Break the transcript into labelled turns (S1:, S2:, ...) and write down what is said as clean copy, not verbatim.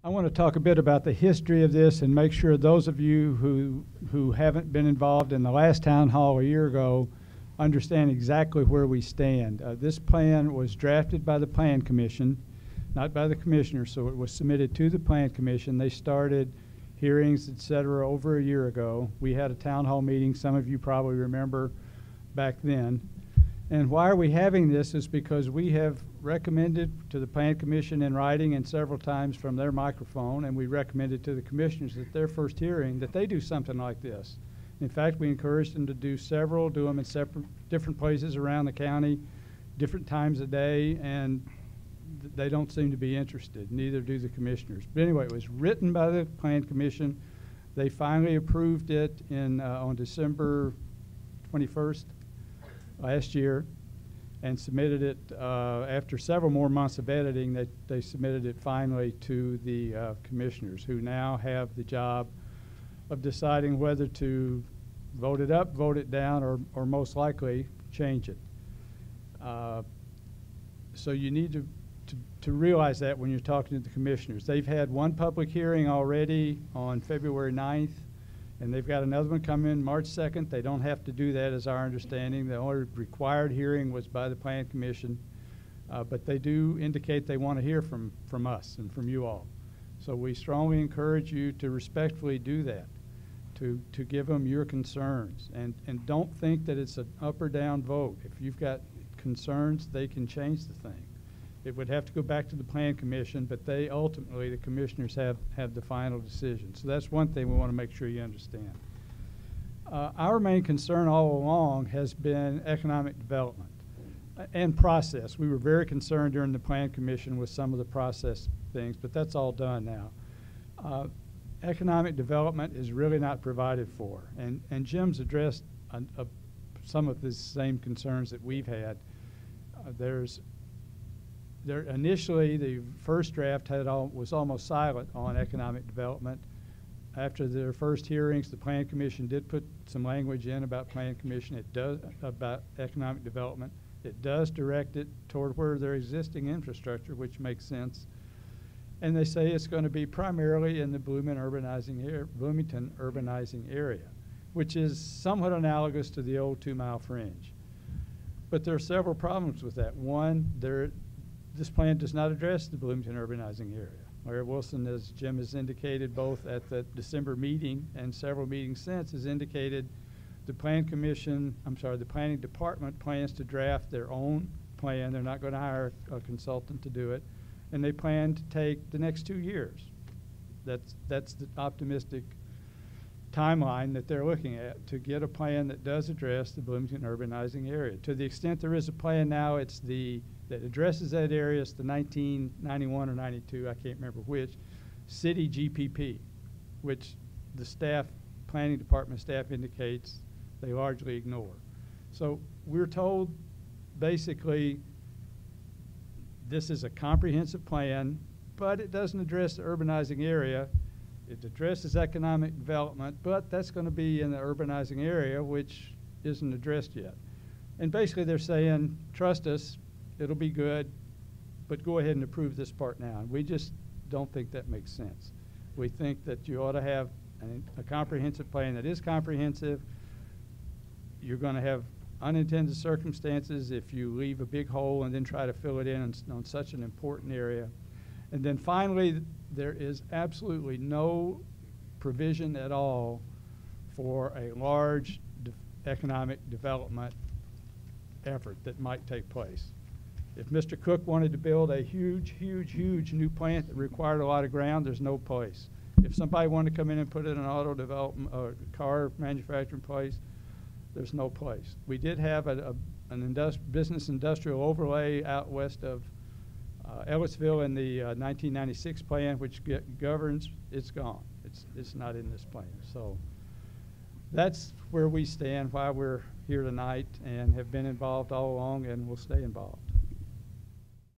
S1: I want to talk a bit about the history of this and make sure those of you who haven't been involved in the last town hall a year ago understand exactly where we stand. This plan was drafted by the Plan Commission, not by the commissioners, so it was submitted to the Plan Commission. They started hearings, etc., over a year ago. We had a town hall meeting, some of you probably remember back then. And why are we having this is because we have recommended to the Plan Commission in writing and several times from their microphone, and we recommended to the commissioners at their first hearing that they do something like this. In fact, we encouraged them to do several, do them in different places around the county, different times of day, and they don't seem to be interested. Neither do the commissioners. But anyway, it was written by the Plan Commission. They finally approved it on December 21st last year and submitted it after several more months of editing. They submitted it finally to the commissioners, who now have the job of deciding whether to vote it up, vote it down, or most likely change it. So you need to realize that when you're talking to the commissioners. They've had one public hearing already on February 9th, and they've got another one coming March 2nd. They don't have to do that, as our understanding. The only required hearing was by the Plan Commission, but they do indicate they want to hear from us and from you all. So we strongly encourage you to respectfully do that, to give them your concerns. And don't think that it's an up or down vote. If you've got concerns, they can change the thing. It would have to go back to the Plan Commission, but they ultimately, the commissioners, have the final decision. So that's one thing we want to make sure you understand. Our main concern all along has been economic development and process. We were very concerned during the Plan Commission with some of the process things, but that's all done now. Economic development is really not provided for, and Jim's addressed some of the same concerns that we've had. Initially, the first draft was almost silent on economic development. After their first hearings, the Plan Commission did put some language in about Plan Commission. About economic development. It does direct it toward where their existing infrastructure, which makes sense. And they say it's going to be primarily in the Bloomington urbanizing area, which is somewhat analogous to the old 2-mile fringe. But there are several problems with that. One, this plan does not address the Bloomington urbanizing area. Mayor Wilson, as Jim has indicated both at the December meeting and several meetings since, has indicated the Planning Department plans to draft their own plan. They're not going to hire a consultant to do it, and they plan to take the next 2 years. That's the optimistic timeline that they're looking at, to get a plan that does address the Bloomington urbanizing area. To the extent there is a plan now, that addresses that area. It's the 1991 or 92, I can't remember which, city GPP, which the Planning Department staff indicates they largely ignore. So we're told basically this is a comprehensive plan, but it doesn't address the urbanizing area. It addresses economic development, but that's going to be in the urbanizing area, which isn't addressed yet. And basically they're saying, trust us, it'll be good, but go ahead and approve this part now. And we just don't think that makes sense. We think that you ought to have a comprehensive plan that is comprehensive. You're going to have unintended circumstances if you leave a big hole and then try to fill it in on such an important area. And then finally, there is absolutely no provision at all for a large economic development effort that might take place. If Mr. Cook wanted to build a huge new plant that required a lot of ground, there's no place. If somebody wanted to come in and put in an auto development or car manufacturing place, there's no place. We did have an business industrial overlay out west of Ellisville in the 1996 plan, which governs. It's gone. It's not in this plan. So that's where we stand, why we're here tonight, and have been involved all along and will stay involved.